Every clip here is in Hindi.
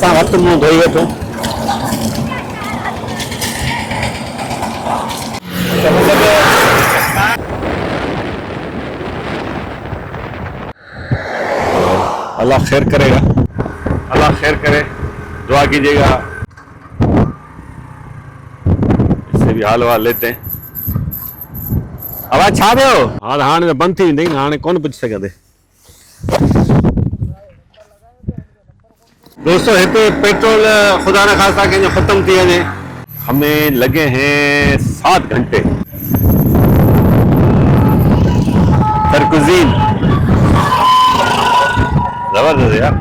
असां हथ मुंहुं धोई वठूं। अल्लाह खैर करेगा, अल्लाह खैर करे, दुआ कीजिएगा। इससे भी हाल वाल लेते हैं। आवाज छा वियो हाणे त बंदि थी वेंदी, हाणे कोन पुछी सघंदे। दोस्तों हिते पेट्रोल खुदा न खास्ता कंहिंजो ख़त्म थी वञे। हमें लगे हैं 7 घंटे। कुजीन जबरदस्त यार।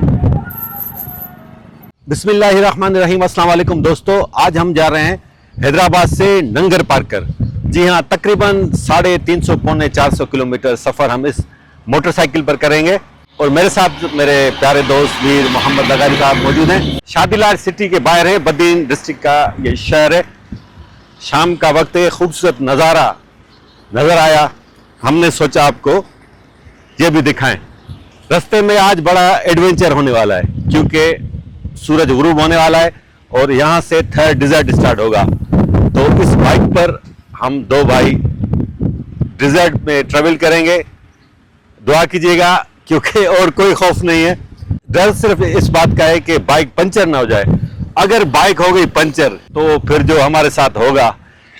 बिस्मिल्लाहिर्रहमानिर्रहीम, अस्सलाम वालेकुम दोस्तों। आज हम जा रहे हैं हैदराबाद से नंगर पार्कर। जी हाँ, तकरीबन 350 पौने 400 किलोमीटर सफ़र हम इस मोटरसाइकिल पर करेंगे। और मेरे साथ मेरे प्यारे दोस्त वीर मोहम्मद लगारी साहब मौजूद हैं। शादीलाल सिटी के बाहर है, बद्दीन डिस्ट्रिक्ट का ये शहर है। शाम का वक्त है, खूबसूरत नज़ारा नज़र आया, हमने सोचा आपको ये भी दिखाएं। रास्ते में आज बड़ा एडवेंचर होने वाला है क्योंकि सूरज गुरूब होने वाला है और यहाँ से थर्ड डिजर्ट स्टार्ट होगा। तो इस बाइक पर हम 2 भाई डिजर्ट में ट्रेवल करेंगे। दुआ कीजिएगा क्योंकि और कोई खौफ नहीं है। डर सिर्फ इस बात का है कि बाइक पंचर ना हो जाए। अगर बाइक हो गई पंचर तो फिर जो हमारे साथ होगा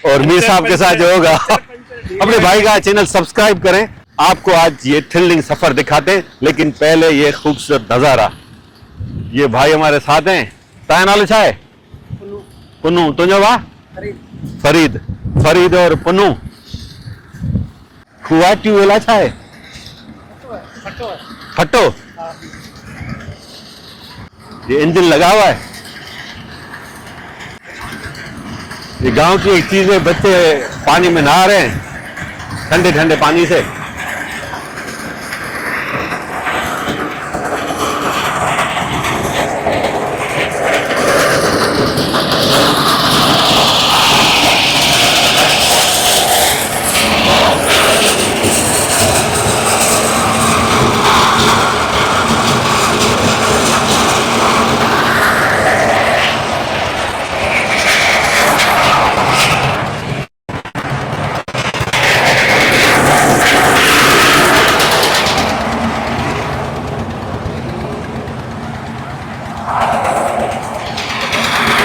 और मीर साहब के साथ जो होगा, अपने भाई का चैनल सब्सक्राइब करें। आपको आज ये थ्रिलिंग सफर दिखाते हैं, लेकिन पहले ये खूबसूरत नजारा। ये भाई हमारे साथ हैं। ताया नालो छा है? पुन्नू। तुझो वाह? फरीद। फरीद और पुन्नू। खुआ ट्यूबवेल छा है? फटो। ये इंजन लगा हुआ है। ये गांव की एक चीज है, बच्चे पानी में नहा रहे हैं ठंडे ठंडे पानी से।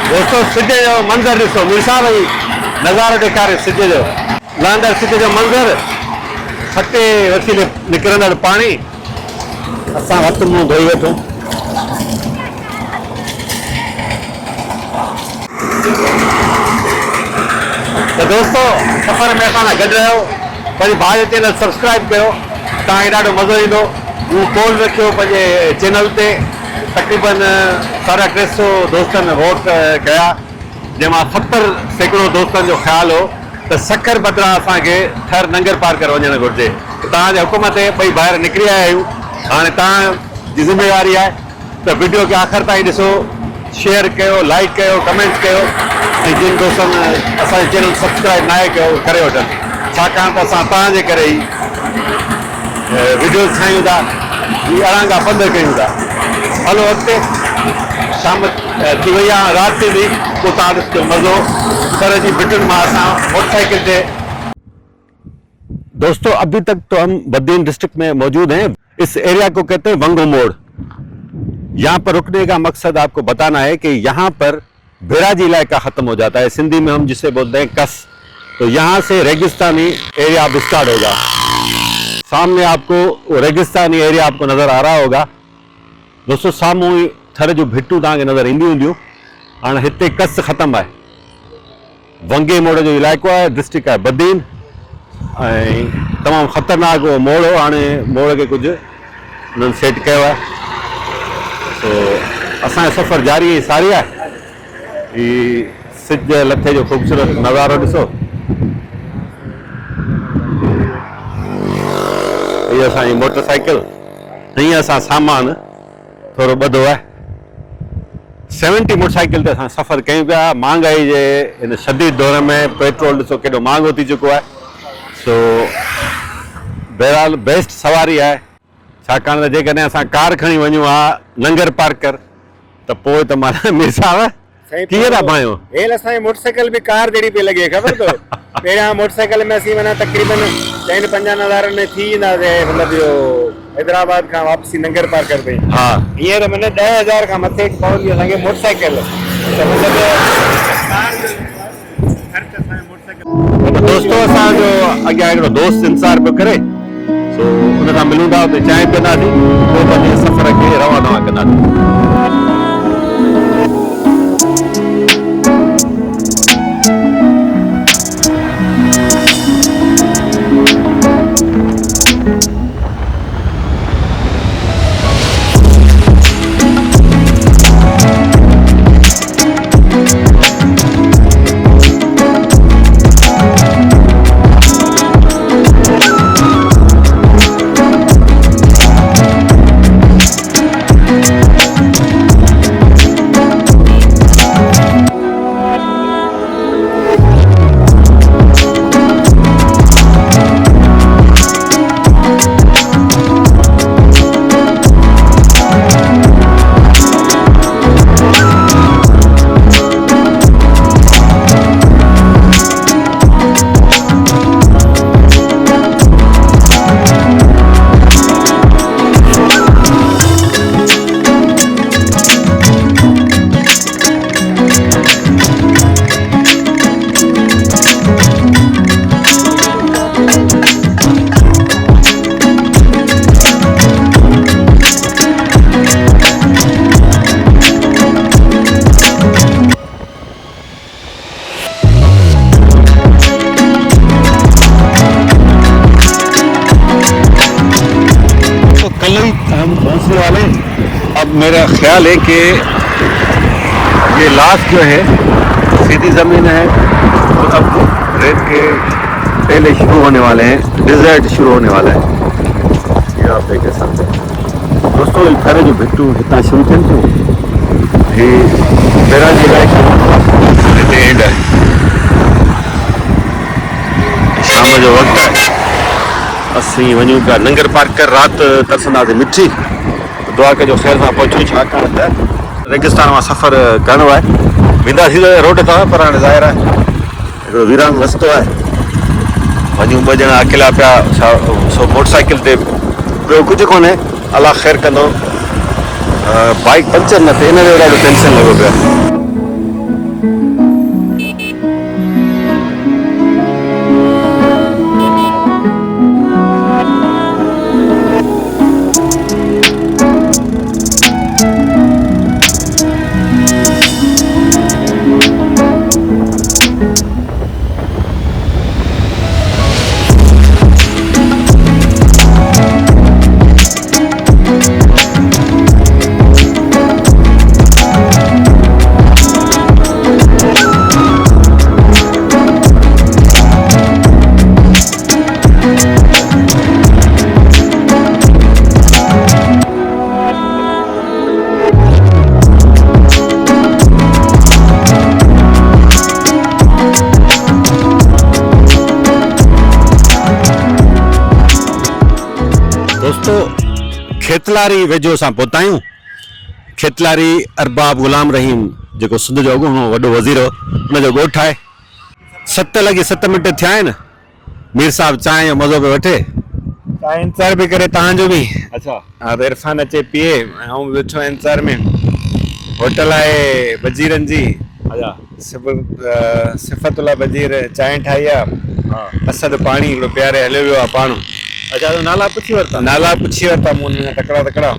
दोस्तों सिज जो मंज़र ॾिसो, मीर साहब जी नज़ारो ॾेखारे सिज जो लहंदड़ सिज जो मंज़र, फटे वसीले निकिरंदड़ पानी। असां हथ मुंहुं धोई वठूं। तो दोस्तों सफ़र में असां सां गॾु रहियो, पंहिंजे भाउ जो चैनल सब्सक्राइब कयो, तव्हांखे ॾाढो मज़ो ईंदो। उहो पोल रखियो पंहिंजे चैनल ते। तकरीबन 350 दोस्तनि में वोट कया, जंहिंमां 70% दोस्तनि जो ख़्यालु हो त सखर बदिरां असांखे थर नंगर पार्कर वञणु घुरिजे। तव्हांजे हुकुम ते ॿई ॿाहिरि निकिरी आया आहियूं। हाणे तव्हांजी ज़िम्मेवारी आहे त वीडियो खे आख़िर ताईं ॾिसो, शेयर कयो, लाइक कयो, कमेंट कयो, ऐं जिन दोस्तनि असांजो चैनल सब्सक्राइब न आहे कयो, करे वठनि। छाकाणि त असां तव्हांजे करे ई वीडियोज़ ठाहियूं था, ही अड़ांगा पंध कयूं था। हलो अॻिते, शाम थी वई आहे, राति थी वई, पोइ तव्हां ॾिसजो मज़ो। घर जी भिटुनि मां असां मोटरसाइकिल ते। दोस्तों अभी तक तो हम बद्दीन डिस्ट्रिक्ट में मौजूद हैं। इस एरिया को कहते हैं वंगो मोड़। यहाँ पर रुकने का मकसद आपको बताना है कि यहाँ पर बेराजी इलाका खत्म हो जाता है, सिंधी में हम जिसे बोलते हैं कस। तो यहाँ से रेगिस्तानी एरिया अब स्टार्ट होगा। सामने आपको रेगिस्तानी एरिया आपको नजर आ रहा होगा। दोस्तों साम्हूं थर जो भिटूं तव्हांखे नज़र ईंदियूं हूंदियूं। हाणे हिते कस ख़तमु आहे। वंगे मोड़ जो इलाइक़ो आहे, डिस्ट्रिक्ट आहे बद्दीन, ऐं तमामु ख़तरनाक उहो मोड़ हो। हाणे मोड़ खे कुझु उन्हनि सेट कयो आहे। तो असांजो सफ़र जारी ऐं सारी आहे। ही सिज लथे जो ख़ूबसूरत नज़ारो ॾिसो। हीअ असांजी मोटरसाइकिल, हीअं असां सामान थोरो ॿधो आहे। 70 मोटरसाइकिल ते असां सफ़र कयूं पिया। महांगाई जे हिन शदीद दौर में पेट्रोल ॾिसो केॾो महांगो थी चुको आहे। सो बहरहाल बेस्ट सवारी आहे, छाकाणि त जेकॾहिं असां कार खणी वञूं हा लंगर पार्कर, तो पोइ त माना मीर साहब कीअं था पायो हेल असांजी मोटरसाइकिल बि कार जहिड़ी पई लॻे ख़बर अथव पहिरियां मोटरसाइकिल में असीं माना तक़रीबन 40-50 में थी ईंदासीं मतिलबु इहो हैदराबाद खां वापसी नंगर पार्कर ताईं हा हींअर माना 10,000 खां मथे पवंदी असांखे मोटरसाइकिल त मतिलबु दोस्तों असांजो अॻियां हिकिड़ो दोस्त इंतज़ार पियो करे सो हुन सां मिलूं था हुते चांहि पीअंदासीं पोइ पंहिंजे सफ़र खे रवाना कंदासीं हम पहुंचने वाले अब मेरा ख्याल है कि ये लास्ट जो है सीधी ज़मीन है तो अब रेत के पहले शुरू होने वाले हैं डिज़र्ट शुरू होने वाला है ये आप देख सकते हैं दोस्तों करे जो भिट्टू इतना शुरू थे तो ये मेरा एंड है शाम जो वक्त है असीं वञूं पिया नंगर पार्कर राति तरसंदासीं मिठी दुआ कजो ख़ैर सां पहुचूं छाकाणि त रेगिस्तान मां सफ़र करिणो आहे वेंदासीं त रोड तां पर हाणे ज़ाहिर आहे हिकिड़ो वीरान रस्तो आहे वञूं ॿ ॼणा अकेला पिया सो मोटरसाइकिल ते ॿियो कुझु कोन्हे अलाह ख़ैर कंदो बाइक पंचर न थिए इन जो ॾाढो टेंशन लॻो पियो आहे खेतलारी वेझो असां पहुता आहियूं खेतलारी अरबाब गुलाम रहीम जेको सिंध जो अॻूणो वॾो वज़ीर हो हुनजो ॻोठु आहे 7:07 थिया आहिनि मीर साहब चांहि जो मज़ो पियो वठे चांहि इंतज़ार बि करे तव्हांजो बि अच्छा हा त इरफान अचे पीए ऐं वेठो आहियां इंतज़ार में होटल आहे बजीरनि जी अच्छा सिफ़तुल्ला बजीर चांहि ठाही आहे हा असद पाणी हिकिड़ो प्यारे हलियो वियो आहे पाण अच्छा तो नाला पुछी वरिता मूं तकड़ा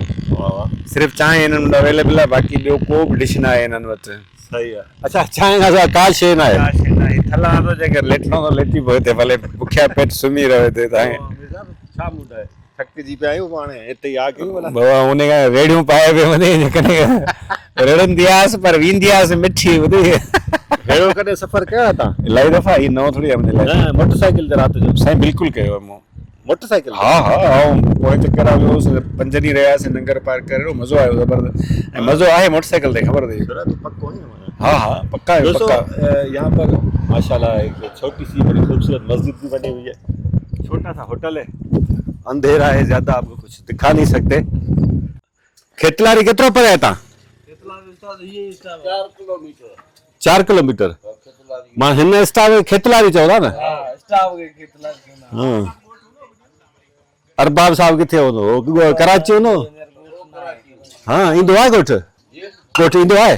सिर्फ़ु चांहि हिननि वटि अवेलेबल आहे बाक़ी ॿियो को बि डिश न आहे हिननि वटि सही आहे अच्छा चांहि खां सवाइ का शइ न आहे थला थो जेकर लेटणो त लेटी पियो हिते भले बुखिया पेट सुम्ही रहो हिते तव्हां छा मूड आहे थकिजी पिया आहियूं पाण हिते ई आ कयूं भला बाबा उन खां रेड़ियूं पाए पियो वञे जेकॾहिं रड़ंदी आहियां पर वेंदी आहियां मिठी ॿुधी अहिड़ो कॾहिं सफ़र कयो आहे तव्हां इलाही दफ़ा ही नओं थोरी आहे मुंहिंजे लाइ न मोटरसाइकिल ते राति जो साईं बिल्कुलु कयो आहे मूं मोटरसाइकिल हा ऐं पोइ चकर वियोसीं 5 ॾींहं रहियासीं नंगर पार करे एॾो मज़ो आयो ज़बरदस्त ऐं मज़ो आहे मोटरसाइकिल ते ख़बर अथई पक्को है हाँ पक्का है दोस्तों पक्का यहाँ पर माशाल्लाह एक छोटी सी बड़ी खूबसूरत मस्जिद भी बनी हुई है छोटा सा होटल है अंधेरा है ज्यादा आपको कुछ दिखा नहीं सकते खेतलारी केतिरो परे है तव्हां 4 किलोमीटर मां हिन स्टाफ खेतलारी चवंदा न हाँ अरबाब साहब किथे हूंदो कराची हूंदो हाँ ईंदो आहे ॻोठ ईंदो आहे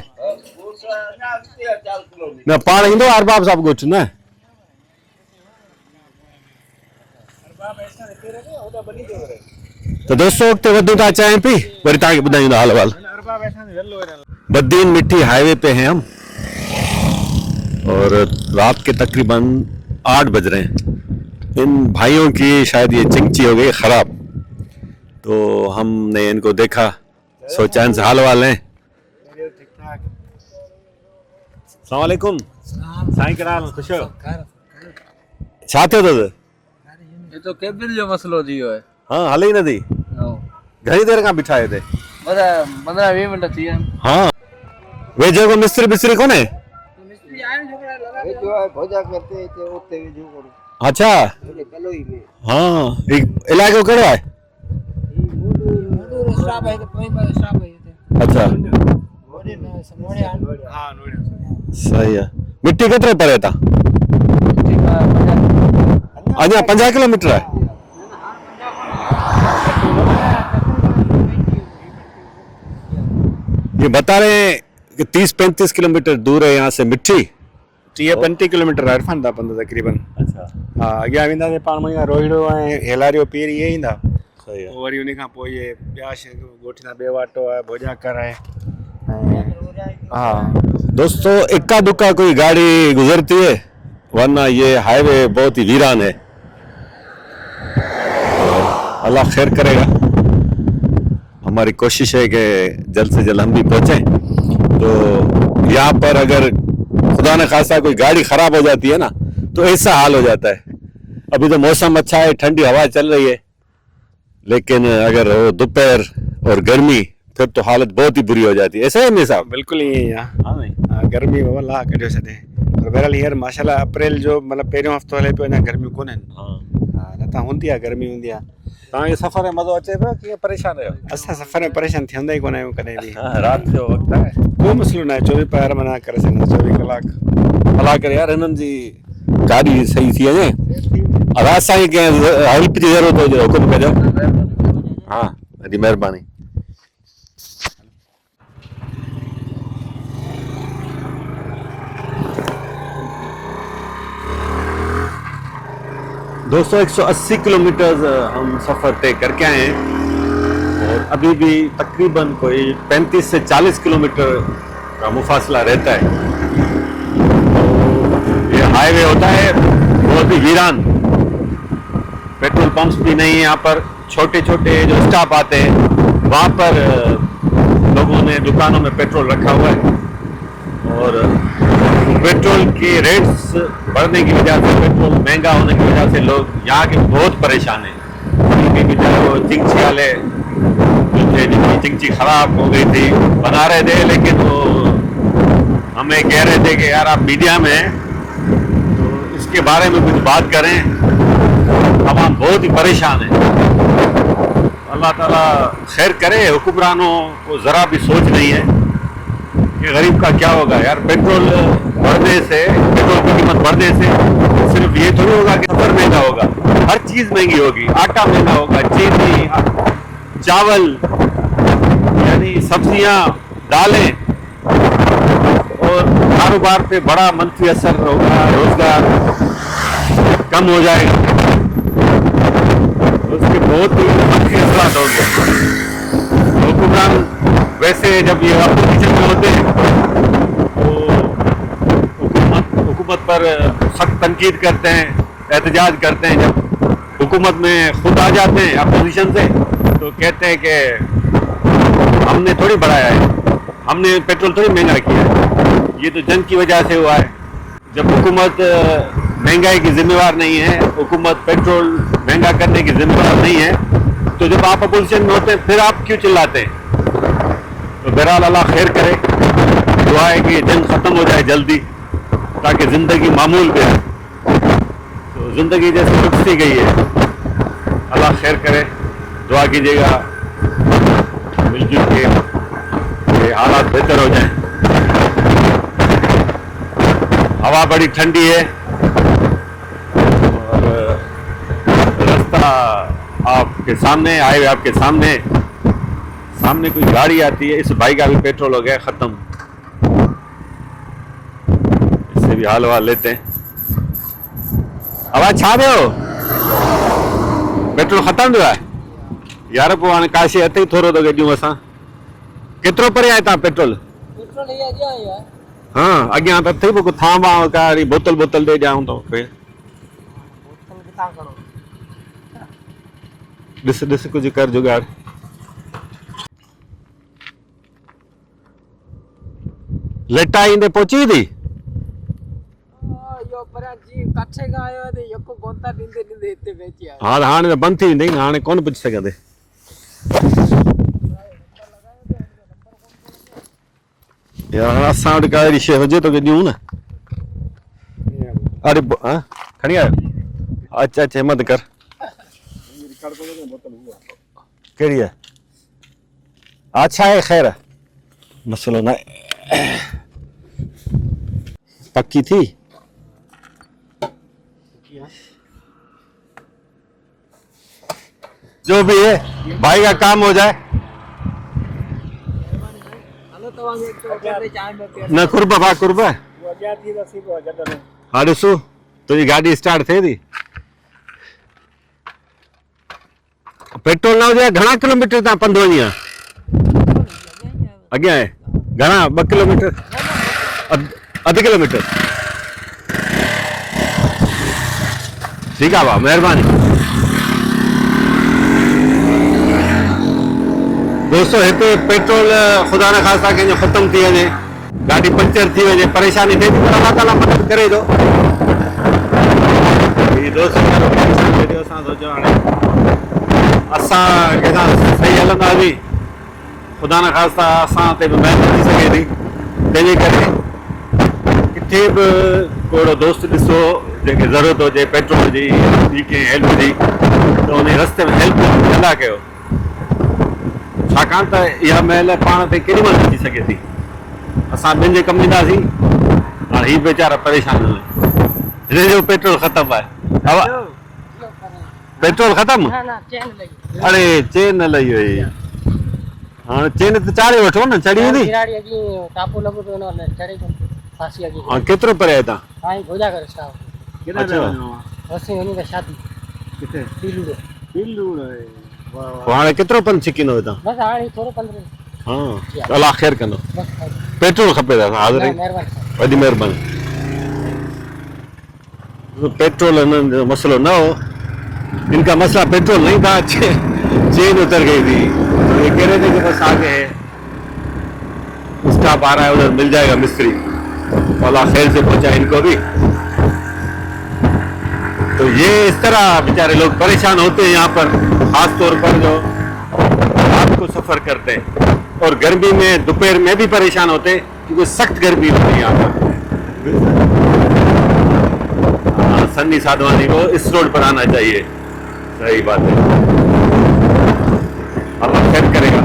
न पाण ईंदो आहे अरबाब साहब ॻोठ न तो दोस्तों वक्त वधू था चाय पी वरी तव्हांखे ॿुधाईंदो हाल वाल बद्दीन मिट्टी हाईवे पे हैं हम और रात के तकरीबन 8 बज रहे हैं इन भाइयों की शायद ये चिंची हो गई खराब तो हमने इनको देखा सोचा इनसे हाल वाल लें अस्सलाम वालेकुम साईं कराल खुश हो छा थियो अथव ये तो केबिन जो मसलो थी वियो आहे हाँ हले ही नथी घणी देर खां बीठा हिते 15-20 मिंट थी विया आहिनि हाँ वे जेको मिस्त्री बिस्त्री कोन्हे अच्छा हाँ इलाइक़ो कहिड़ो आहे अच्छा सही आहे मिट्टी केतिरे परे हितां अञा 50 किलोमीटर आहे ये बता रहे हैं कि 30-35 किलोमीटर दूर है यहाँ से मिट्टी 30-35 किलोमीटर इरफान था पंध तकरीबन अच्छा हाँ अॻियां वेंदासीं पाण मञा रोहिड़ो ऐं हेलारियो पीर इहे ईंदा सही है पोइ वरी उन खां पोइ इहे ॿिया ॻोठींदा बेवाटो आहे भोजाकर आहे हाँ दोस्तों इक्का दुक्का कोई गाड़ी गुजरती है वरना ये हाईवे बहुत ही वीरान है अल्लाह खैर करेगा हमारी कोशिश है कि जल्द से जल्द हम भी पहुंचे तो यहाँ पर अगर खुदा न खासा कोई गाड़ी खराब हो जाती है ना तो ऐसा हाल हो जाता है अभी तो मौसम अच्छा है ठंडी हवा चल रही है लेकिन अगर वो दोपहर और गर्मी फिर तो हालत बहुत ही बुरी हो जाती है ऐसा है मेरे साहब बिल्कुलु ईअं ई आहे गर्मी अलाह कढियो छॾे पर बहरहाल हींअर माशाल्लाह अप्रैल जो मतिलबु पहिरियों हफ़्तो हले पियो अञा गर्मियूं कोन्हनि हा न त हूंदी आहे गर्मी हूंदी आहे तव्हांखे सफ़र में मज़ो अचे पियो कीअं परेशान आहियो असां सफ़र में परेशान थींदा ई कोन आहियूं कॾहिं बि राति जो वक़्तु आहे को मसइलो न आहे 24 पहर मना करे सघंदा 24 कलाक अलाह करे यार हिननि जी गाॾी सही थी वञे और असांखे कंहिं हेल्प जी ज़रूरत हुजे हुकुम कजो हाँ ॾाढी महिरबानी दोस्तों 180 किलोमीटर हम सफ़र तय करके आए हैं और अभी भी तकरीबन कोई 35 से 40 किलोमीटर का मुफासला रहता है तो ये हाईवे होता है बहुत ही वीरान पेट्रोल पंप्स भी नहीं है यहाँ पर छोटे छोटे जो स्टॉप आते हैं वहाँ पर लोगों ने दुकानों में पेट्रोल रखा हुआ है और पेट्रोल के रेट्स बढ़ने की वजह से पेट्रोल महंगा होने की वजह से लोग यहाँ के बहुत परेशान हैं क्योंकि बेचारे वो चिंची वाले जो थे जिनकी चिंची खराब हो गई थी बना रहे थे लेकिन वो हमें कह रहे थे कि यार आप मीडिया में हैं तो इसके बारे में कुछ बात करें अब हम बहुत ही परेशान हैं अल्लाह ताला खैर करे हुक्मरानों को ज़रा भी सोच नहीं है कि गरीब का क्या होगा यार पेट्रोल बढ़ने से पेट्रोल की कीमत बढ़ने से सिर्फ ये थोड़ी होगा कि सफर महंगा होगा हर चीज़ महंगी होगी आटा महंगा होगा चीनी चावल यानी सब्जियां दालें और कारोबार पे बड़ा मंफी असर होगा रोजगार कम हो जाएगा उसके बहुत ही मंफी असरात होंगे हुक्मरान वैसे जब ये अपोजिशन में होते हैं तो हुकूमत पर सख्त तनकीद करते हैं एहतजाज करते हैं जब हुकूमत में खुद आ जाते हैं अपोजिशन से तो कहते हैं कि हमने थोड़ी बढ़ाया है हमने पेट्रोल थोड़ी महंगा किया है ये तो जंग की वजह से हुआ है जब हुकूमत महंगाई की जिम्मेवार नहीं है हुकूमत पेट्रोल महंगा करने की जिम्मेवार नहीं है तो जब आप अपोजिशन में होते हैं फिर आप क्यों चिल्लाते हैं तो बहरहाल अल्लाह खैर करे दुआ है कि जंग ख़त्म हो जाए जल्दी ताकि ज़िंदगी मामूल पे है तो ज़िंदगी जैसे रुकती गई है अल्लाह खैर करे दुआ कीजिएगा मिलजुल के हालात बेहतर हो जाएं हवा बड़ी ठंडी है और रास्ता आपके सामने, हाईवे आपके सामने। सामने कोई गाड़ी आती है। इस भाई का भी पेट्रोल हो गया खत्म। इससे भी हाल वाल लेते हैं। आवाज छा दो, पेट्रोल खत्म थियो आहे यार। पोइ हाणे काशे अथई थोरो थो गॾियूं असां। केतिरो परे आहे तव्हां पेट्रोल? पेट्रोल ये आ गया है। हाँ अॻियां त अथई, पोइ थां वां का बोतल बोतल ॾे ॾियां थो। बोतल किथा करो। ॾिस ॾिस कुझु कर जुगाड़। लेटा ईंदे पहुची थी। यो पर जी काठे का आयो ते यको गोंता नींदे नींदे इते बेची आयो। हाँ हाणे त बंदि थी वेंदी न, हाणे कोन पुछी सघंदे। यार असां वटि का अहिड़ी शइ हुजे त ॾियूं न। अरे हाँ खणी आयो। अच्छा अच्छा हिम्मत कर। कहिड़ी आहे? अच्छा है, ख़ैर मसलो न आहे। पक्की थी? जो भी है भाई का काम हो जाए। हलो तवांगे एक तो चाय में पिया। न कुर्ब भा कुर्ब। वो अॻियां थी त सी पोइ जॾहिं हाँ ॾिसो तुंहिंजी गाॾी स्टार्ट थिए थी। पेट्रोल न हुजे घणा किलोमीटर तव्हां पंधु वञी आहे? अॻियां आहे घणा? 2 किलोमीटर, अधु किलोमीटर। ठीकु आहे भाउ, महिरबानी। दोस्तों हिते पेट्रोल ख़ुदा न ख़ास्ता कंहिंजो ख़तमु थी वञे, गाॾी पंचर थी वञे, परेशानी थिए थी, पर अलाह ताला मदद करे थो। दोस्त असां सोचियो हाणे असां कंहिंसां सही हलंदासीं, ख़ुदा न ख़ास्ता असां ते बि महिनत थी सघे थी। तंहिंजे करे किथे बि कोई दोस्त ॾिसो जंहिंखे ज़रूरत हुजे पेट्रोल जी, ॿी कंहिं हेल्प जी, त उन रस्ते में हेल्प कंदा कयो। छाकाणि त इहा महिल पाण ते केॾी महिल अची सघे थी। असां ॿिनि जे कमु ईंदासीं, हाणे हीउ वीचारा परेशान न। हिन जो पेट्रोल ख़तमु आहे। पेट्रोल ख़तमु? ना ना चैन लगी। अरे चेन न लही वई। हाँ चेन तो चारे वठो न, चढ़ी वेंदी। गिराड़ी अगी टापू लगो तो न चढ़े को फांसी अगी। हाँ केतिरो परे आहे तव्हां? हां भोजा कर स्टाफ। केॾा अच्छा। वसी वनी का शादी किथे पीलू दे। पीलू आहे। वाह वाह। पोइ हाणे केतिरो पंधु छिकींदो तव्हां? बस हाणे थोरो 15। हाँ अलाह ख़ैर कंदो। बस पेट्रोल खपे त हाज़िर आहियूं। मेहरबानी। वॾी महिरबानी। पेट्रोल हिननि जो मसलो न हो, इनका मसला पेट्रोल नहीं था, चेन उतर गई थी। तो ये कह रहे थे कि बस आगे है, स्टाफ आ रहा है, उधर मिल जाएगा मिस्त्री। अल्लाह खैर से पहुंचा इनको भी। तो ये इस तरह बेचारे लोग परेशान होते हैं यहाँ पर, खास तौर पर जो रात को सफर करते हैं, और गर्मी में दोपहर में भी परेशान होते हैं क्योंकि सख्त गर्मी होती है यहाँ पर। सन्नी साधवानी को इस रोड पर आना चाहिए। सही बात है, अल्लाह खैर करेगा।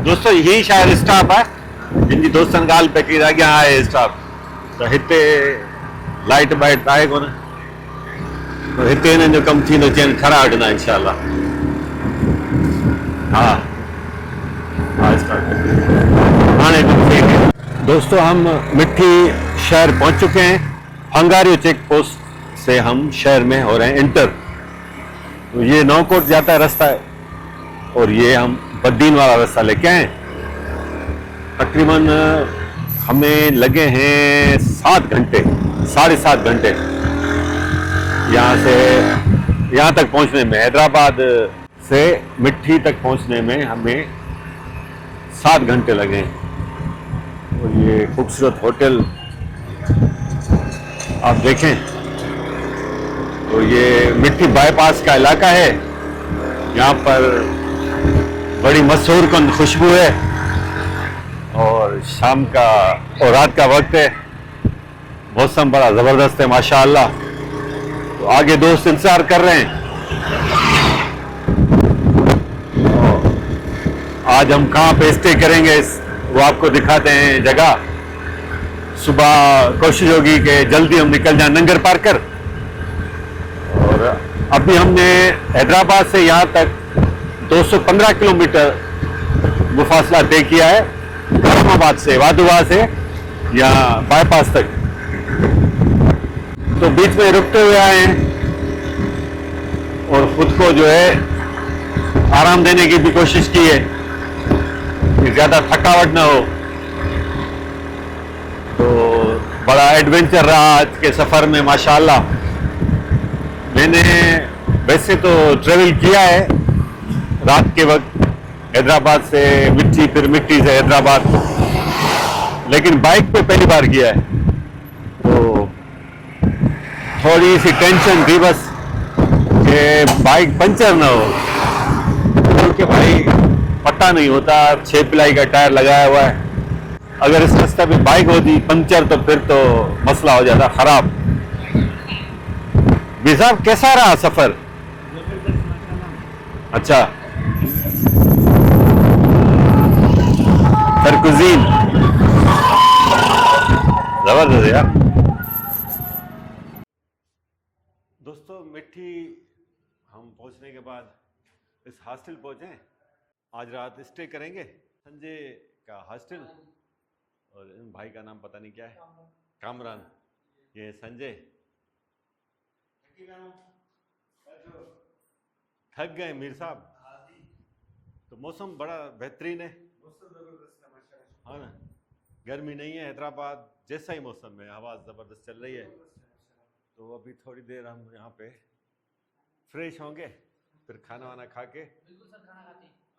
दोस्तों यही शायद स्टाफ है जिनकी दोस्तन ॻाल्हि पे की अॻियां आहे स्टाफ। त हिते लाइट वाइट आहे कोन, तो हिते हिननि जो कमु थींदो, चैन खड़ा वठंदा इंशाल्लाह। हाँ हाँ स्टार्ट हाणे दोस्तों हम मिठी शहर पहुंच चुके हैं। हंगारियो चेक पोस्ट से हम शहर में हो रहे हैं इंटर। तो ये नौकोट जाता है रास्ता है, और ये हम बद्दीन वाला रास्ता लेके आए। तकरीबन हमें लगे हैं 7 घंटे, 7.5 घंटे यहाँ से यहाँ तक पहुँचने में। हैदराबाद से मिठी तक पहुँचने में हमें 7 घंटे लगे। और ये खूबसूरत होटल आप देखें तो ये मिठी बाईपास का इलाका है। यहाँ पर बड़ी मशहूर कन खुशबू है, और शाम का और रात का वक्त है, मौसम बड़ा ज़बरदस्त है माशाअल्लाह। तो आगे दोस्त इंतजार कर रहे हैं। आज हम कहाँ पे स्टे करेंगे वो आपको दिखाते हैं जगह। सुबह कोशिश होगी कि जल्दी हम निकल जाएं नंगर पार कर। और अभी हमने हैदराबाद से यहाँ तक 215 किलोमीटर वो फासला तय किया है, इस्लामाबाद से वादुआ से यहाँ बाईपास तक। तो बीच में रुकते हुए आए हैं और खुद को जो है आराम देने की भी कोशिश की है कि ज़्यादा थकावट ना हो। तो बड़ा एडवेंचर रहा आज के सफ़र में माशाअल्लाह। मैंने वैसे तो ट्रेवल किया है रात के वक्त हैदराबाद से मिट्टी, फिर मिट्टी से हैदराबाद, लेकिन बाइक पे पहली बार किया है। तो थोड़ी सी टेंशन थी बस कि बाइक पंचर ना हो, क्योंकि भाई पता नहीं होता, 6 पिलाई का टायर लगाया हुआ है। अगर इस रास्ते पे बाइक होती पंचर तो फिर तो मसला हो जाता खराब। भी साहब कैसा रहा सफर? अच्छा, सर कुजीन जबरदस्त यार। दोस्तों मिट्टी हम पहुंचने के बाद इस हॉस्टल पहुंचे। आज रात स्टे करेंगे संजय का हॉस्टल। और इन भाई का नाम पता नहीं क्या है, कामरान। ये संजय। थक गए मीर साहब? तो मौसम बड़ा बेहतरीन है, हाँ ना, गर्मी नहीं है। हैदराबाद जैसा ही मौसम है, हवा ज़बरदस्त चल रही है। तो अभी थोड़ी देर हम यहाँ पे फ्रेश होंगे, फिर खाना वाना खा के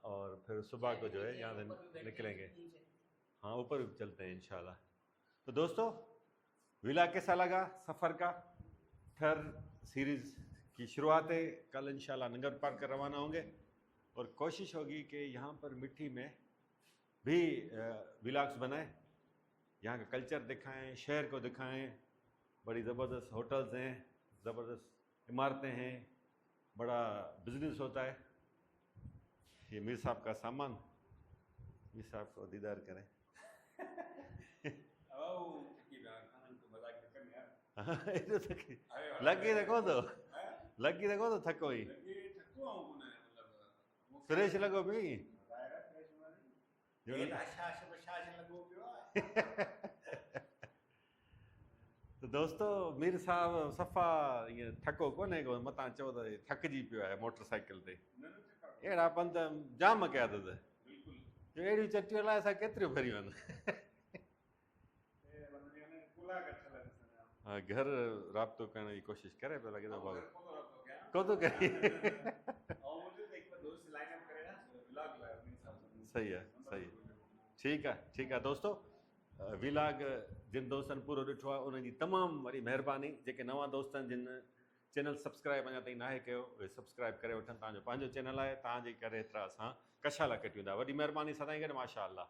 और फिर सुबह को जो है यहाँ से निकलेंगे। हाँ, ऊपर भी चलते हैं इंशाल्लाह। तो दोस्तों विला कैसा लगा सफ़र का? थर सीरीज़ की शुरुआत है। कल इंशाल्लाह नंगर पार कर रवाना होंगे और कोशिश होगी कि यहाँ पर मिट्टी में भी व्लॉग्स बनाएं, यहाँ का कल्चर दिखाएं, शहर को दिखाएं। बड़ी ज़बरदस्त होटल्स हैं, ज़बरदस्त इमारतें हैं, बड़ा बिजनेस होता है। ये मीर साहब का सामान, मीर साहब को दीदार करें। लगी देखो तो थको ही फ्रेश लगो भी। तो दोस्तों मीर साहब सफ़ा ये थको कोन्हे को, मता चो तो थकजी पियो है मोटरसाइकिल ते। अहिड़ा पंध जाम कया अथसि, अहिड़ियूं चटियूं अलाए असां केतिरियूं भरियूं आहिनि। हाँ, घर राब्तो करण जी कोशिश करे पियो, लॻे थो को थो करे। सही है, सही है। ठीक है दोस्तों। व्लॉग जिन दोस्तनि पूरो ॾिठो आहे उन्हनि जी तमामु वॾी महिरबानी। जेके नवां दोस्त आहिनि, जिन चैनल सब्सक्राइब अञा ताईं नाहे कयो, उहे सब्सक्राइब करे वठनि। तव्हांजो पंहिंजो चैनल आहे, तव्हांजे करे एतिरा असां कशाला कटियूं था। वॾी महिरबानी सदाईं गॾु, माशा अल्लाह।